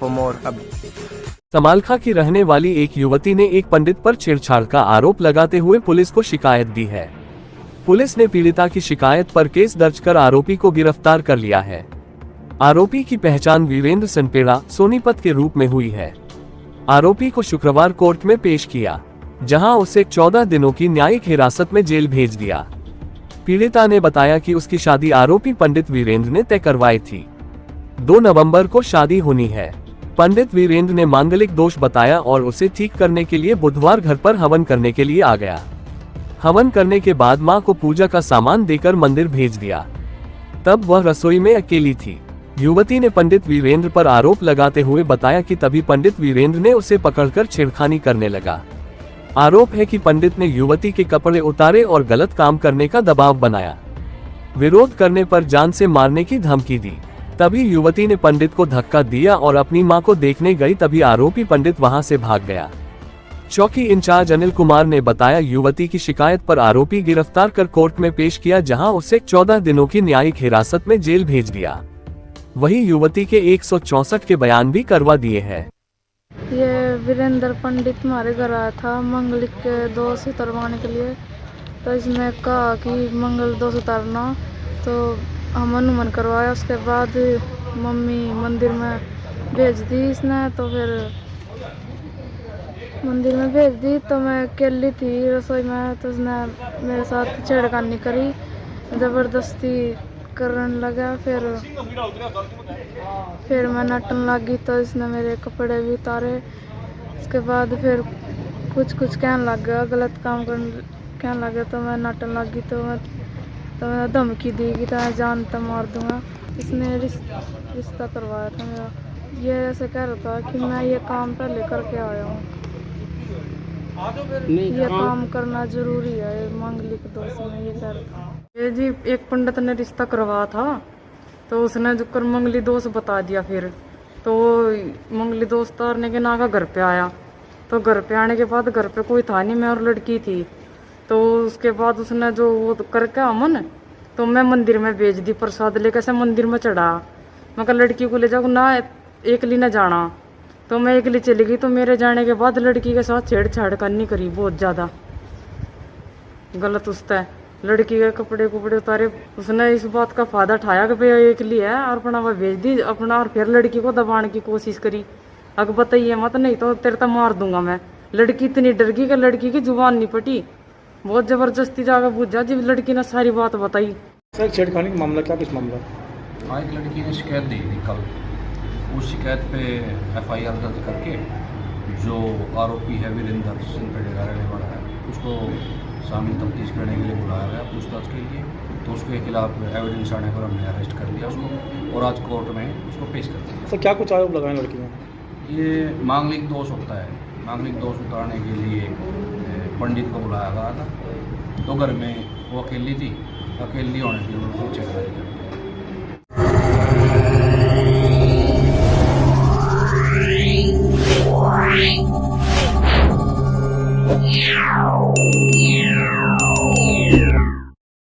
For more Samalkha की रहने वाली एक युवती ने एक पंडित पर छेड़छाड़ का आरोप लगाते हुए पुलिस को शिकायत दी है। पुलिस ने पीड़िता की शिकायत पर केस दर्ज कर आरोपी को गिरफ्तार कर लिया है। आरोपी की पहचान वीरेंद्र सनपेड़ा सोनीपत के रूप में हुई है। आरोपी को शुक्रवार कोर्ट में पेश किया, जहां उसे 14 दिनों की न्यायिक हिरासत में जेल भेज दिया। पीड़िता ने बताया कि उसकी शादी आरोपी पंडित वीरेंद्र ने तय करवाई थी। 2 नवंबर को शादी होनी है। पंडित वीरेंद्र ने मांगलिक दोष बताया और उसे ठीक करने के लिए बुधवार घर पर हवन करने के लिए आ गया। हवन करने के बाद मां को पूजा का सामान देकर मंदिर भेज दिया। तब वह रसोई में अकेली थी। युवती ने पंडित वीरेंद्र पर आरोप लगाते हुए बताया कि तभी पंडित वीरेंद्र ने उसे पकड़कर छेड़खानी करने लगा। आरोप है कि पंडित ने युवती के कपड़े उतारे और गलत काम करने का दबाव बनाया। विरोध करने पर जान से मारने की धमकी दी। तभी युवती ने पंडित को धक्का दिया और अपनी मां को देखने गई, तभी आरोपी पंडित वहां से भाग गया। चौकी इंचार्ज अनिल कुमार ने बताया, युवती की शिकायत पर आरोपी गिरफ्तार कर कोर्ट में पेश किया, जहां उसे 14 दिनों की न्यायिक हिरासत में जेल भेज दिया। वहीं युवती के 164 के बयान भी करवा दिए हैं। ये वीरेंद्र पंडित हमारे घर आया था मंगलिक के दोष उतरवाने के लिए। तो इसने कहा कि मंगल दोष उतारना, तो हमन उमन करवाया। उसके बाद मम्मी मंदिर में भेज दी इसने। तो फिर मंदिर में भेज दी तो मैं अकेली थी रसोई में। तो उसने मेरे साथ छेड़खानी करी, ज़बरदस्ती करने लगा। फिर मैं नटन लगी तो इसने मेरे कपड़े भी उतारे। उसके बाद फिर कुछ कहने लग गया, गलत काम कहने लगा। तो मैं नटन लगी तो मैं धमकी दी कि मैं जान तक मार दूंगा। इसने रिश्ता करवाया था मेरा। ये ऐसे कह रहा था कि मैं ये काम पहले करके आया हूँ, ये काम करना जरूरी है, मांगलिक दोष में ये कह रहा था। ये जी एक पंडित ने रिश्ता करवाया था, तो उसने जो कर मंगली दोष बता दिया। फिर तो मंगली दोष उतारने के नागा घर पे आया। तो घर पे आने के बाद घर पे कोई था नहीं, मैं और लड़की थी। तो उसके बाद उसने जो वो करके अमन, तो मैं मंदिर में भेज दी प्रसाद लेकर से मंदिर में चढ़ा। मैं कहा लड़की को ले जाओ ना, एकली न जाना। तो मैं एकली चली गई। तो मेरे जाने के बाद लड़की के साथ छेड़छाड़ करनी करी, बहुत ज़्यादा गलत उसने। लड़की के कपड़े उतारे। उसने इस बात का फायदा उठाया कि भाई एकली है और अपना वह भेज दी अपना। और फिर लड़की को दबाने की कोशिश करी। अगर बताइए मत, नहीं तो तेरे तो मार दूंगा मैं। लड़की इतनी डर गई कि लड़की की जुबान नहीं पटी। बहुत जबरदस्ती जाकर पूछा जब लड़की ने सारी बात बताई। सर छेड़खानी का मामला क्या, किस मामला? हाँ, एक लड़की ने शिकायत दी थी कल। उस शिकायत पे FIR दर्ज करके जो आरोपी है वीरेंद्र सनपेड़ा का रहने वाला है, उसको शामिल तफ्तीश करने के लिए बुलाया गया पूछताछ के लिए। तो उसके खिलाफ एविडेंस आने पर हमने अरेस्ट कर लिया उसको और आज कोर्ट में उसको पेश कर दिया। सर क्या कुछ आरोप लगाए लड़की ने? ये मांगलिक दोष होता है। मांगलिक दोष उतारने के लिए पंडित को बुलाया गया था। तो घर में वो अकेली थी, अकेली होने के लिए उनको छेड़खानी कर